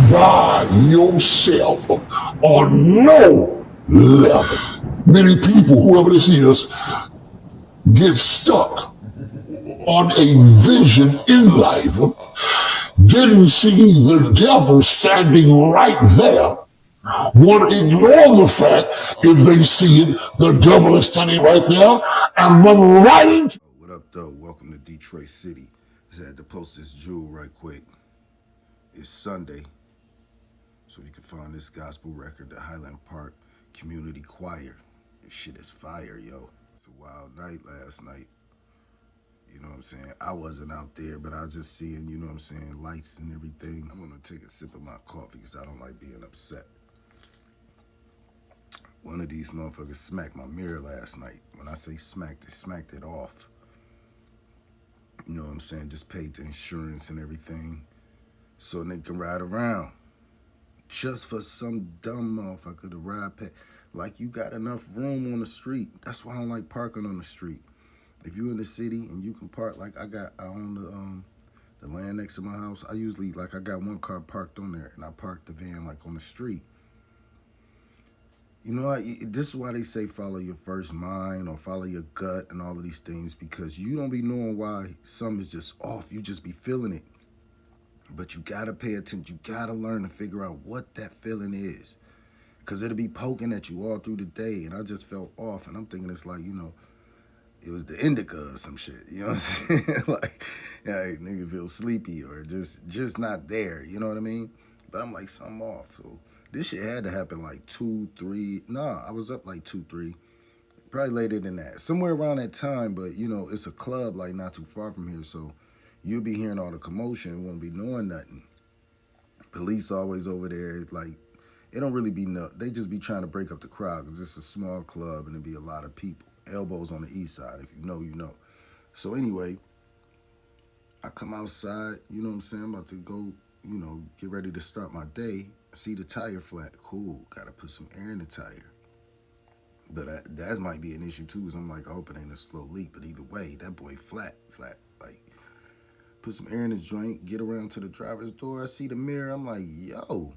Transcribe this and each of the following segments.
by yourself on no level. Many people, whoever this is, get stuck on a vision in life, didn't see the devil standing right there, want to ignore the fact if they see it, the devil is standing right there, and run right into. What up, though? Welcome to Detroit City. Just had to post this jewel right quick. It's Sunday, so you can find this gospel record, the Highland Park Community Choir. This shit is fire, yo. It's a wild night last night. You know what I'm saying? I wasn't out there, but I was just seeing, you know what I'm saying, lights and everything. I'm gonna take a sip of my coffee because I don't like being upset. One of these motherfuckers smacked my mirror last night. When I say smacked, they smacked it off. You know what I'm saying? Just paid the insurance and everything so they can ride around. Just for some dumb motherfucker to ride past. Like, you got enough room on the street. That's why I don't like parking on the street. If you're in the city and you can park, like I own the land next to my house. I usually, like, I got one car parked on there and I park the van like on the street. You know, this is why they say follow your first mind or follow your gut and all of these things, because you don't be knowing why something is just off. You just be feeling it. But you got to pay attention. You got to learn to figure out what that feeling is, because it'll be poking at you all through the day. And I just felt off. And I'm thinking it's like, you know, it was the indica or some shit. You know what I'm saying? Like, yeah, nigga feel sleepy or just not there. You know what I mean? But I'm like, something off. So this shit had to happen like 2, 3. Nah, I was up like 2, 3. Probably later than that. Somewhere around that time, but, you know, it's a club like not too far from here, so you'll be hearing all the commotion and won't be knowing nothing. Police always over there, like, it don't really be no. They just be trying to break up the crowd because it's a small club and there be a lot of people. Elbows on the east side. If you know, you know. So anyway, I come outside, you know what I'm saying? I'm about to go, you know, get ready to start my day. I see the tire flat. Cool. Got to put some air in the tire. But that might be an issue too, because I'm like, I hope it ain't a slow leak. But either way, that boy flat. Like, put some air in his joint, get around to the driver's door. I see the mirror. I'm like, yo.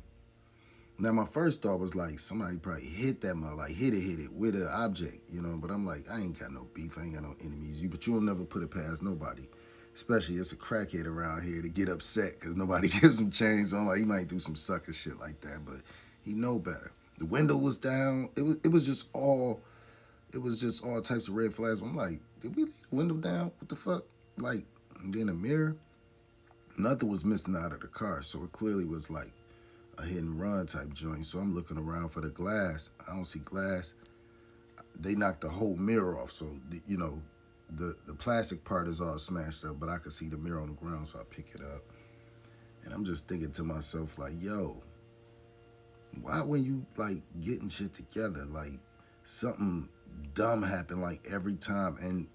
Now, my first thought was like, somebody probably hit that mother, like hit it with an object, you know. But I'm like, I ain't got no beef. I ain't got no enemies. But you'll never put it past nobody. Especially it's a crackhead around here to get upset because nobody gives him change. So I'm like, he might do some sucker shit like that, but he know better. The window was down. It was just all types of red flags. I'm like, did we leave the window down? What the fuck? Like, and then a mirror. Nothing was missing out of the car, so it clearly was like a hit and run type joint. So I'm looking around for the glass. I don't see glass. They knocked the whole mirror off, so you know, the plastic part is all smashed up, but I could see the mirror on the ground, so I pick it up. And I'm just thinking to myself, like, yo, why when you like getting shit together, like something dumb happened like every time? And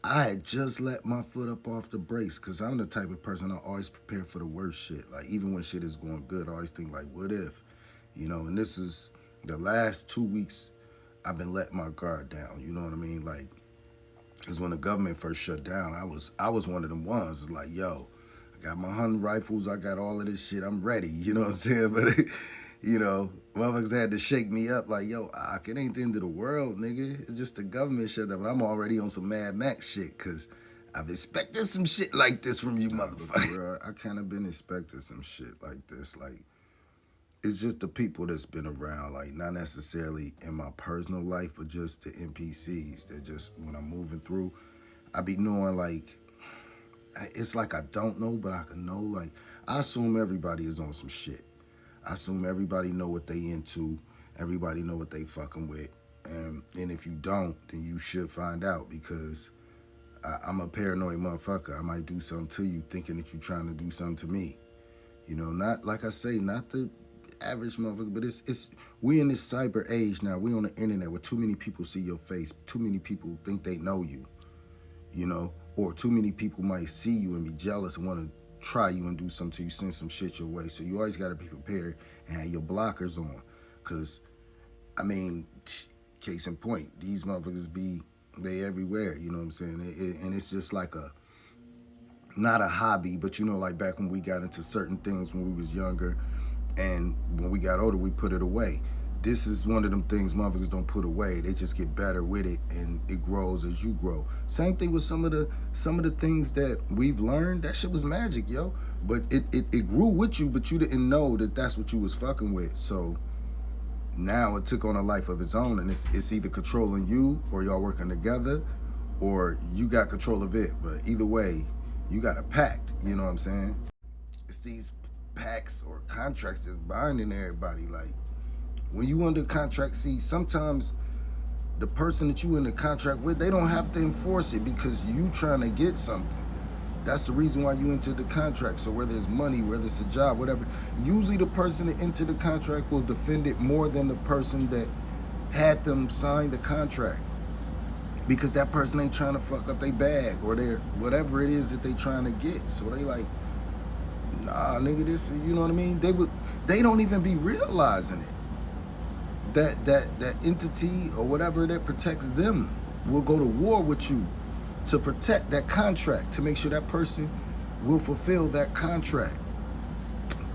I had just let my foot up off the brakes because I'm the type of person I always prepare for the worst shit. Like, even when shit is going good, I always think like, what if? You know, and this is the last 2 weeks I've been letting my guard down. You know what I mean? Like, because when the government first shut down, I was one of them ones. It's like, yo, I got my hunting rifles, I got all of this shit, I'm ready. You know what I'm saying? But you know, motherfuckers had to shake me up like, yo, it ain't the end of the world, nigga. It's just the government shut down. But I'm already on some Mad Max shit because I've expected some shit like this from you, motherfucker. I kind of been expecting some shit like this. Like, it's just the people that's been around, like, not necessarily in my personal life, but just the NPCs that just, when I'm moving through, I be knowing, like, it's like I don't know, but I can know. Like, I assume everybody is on some shit. I assume everybody know what they into. Everybody know what they fucking with. And if you don't, then you should find out, because I'm a paranoid motherfucker. I might do something to you thinking that you're trying to do something to me. You know, not, like I say, not the average motherfucker, but it's we in this cyber age now. We on the internet where too many people see your face. Too many people think they know you, you know, or too many people might see you and be jealous and want to try you and do something to you, send some shit your way. So you always got to be prepared and have your blockers on. Because, I mean, case in point, these motherfuckers they everywhere, you know what I'm saying? And it's just like not a hobby, but you know, like back when we got into certain things when we was younger, and when we got older, we put it away. This is one of them things motherfuckers don't put away. They just get better with it, and it grows as you grow. Same thing with some of the things that we've learned. That shit was magic, yo. But it grew with you, but you didn't know that that's what you was fucking with. So now it took on a life of its own, and it's either controlling you, or y'all working together, or you got control of it. But either way, you got a pact. You know what I'm saying? It's these pacts or contracts that's binding everybody. Like when you under contract, see, sometimes the person that you in the contract with, they don't have to enforce it because you trying to get something. That's the reason why you entered the contract. So whether it's money, whether it's a job, whatever, usually the person that entered the contract will defend it more than the person that had them sign the contract. Because that person ain't trying to fuck up their bag or their whatever it is that they trying to get. So they like, nah, nigga, this, you know what I mean? They don't even be realizing it. That entity or whatever that protects them will go to war with you to protect that contract, to make sure that person will fulfill that contract.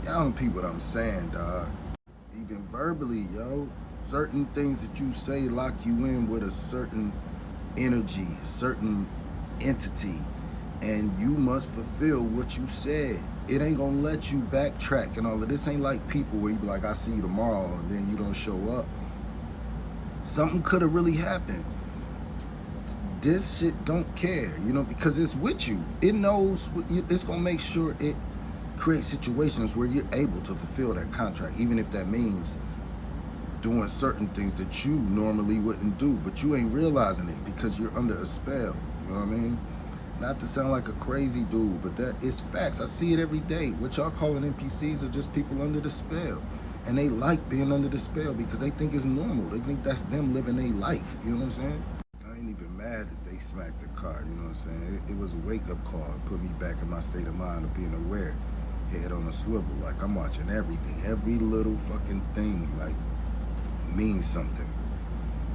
Y'all don't peep what I'm saying, dog. Even verbally, yo, certain things that you say lock you in with a certain energy, a certain entity, and you must fulfill what you said. It ain't gonna let you backtrack and all of this. Ain't like people where you be like, I see you tomorrow, and then you don't show up. Something could have really happened. This shit don't care, you know, because it's with you. It knows, it's gonna make sure it creates situations where you're able to fulfill that contract, even if that means doing certain things that you normally wouldn't do, but you ain't realizing it because you're under a spell. You know what I mean? Not to sound like a crazy dude, but that is facts. I see it every day. What y'all calling NPCs are just people under the spell. And they like being under the spell because they think it's normal. They think that's them living their life. You know what I'm saying? I ain't even mad that they smacked the car. You know what I'm saying? It was a wake-up call. It put me back in my state of mind of being aware. Head on a swivel. Like, I'm watching everything. Every little fucking thing, like, means something.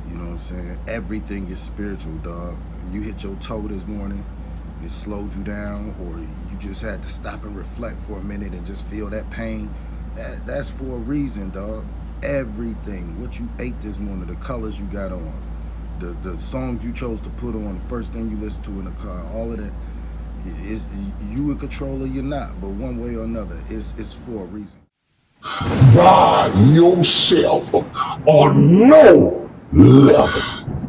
You know what I'm saying? Everything is spiritual, dog. You hit your toe this morning, it slowed you down, or you just had to stop and reflect for a minute and just feel that pain, that's for a reason, dog. Everything, what you ate this morning, the colors you got on, the songs you chose to put on, the first thing you listened to in the car, all of that, is you in control or you're not, but one way or another, it's for a reason. By yourself on no level.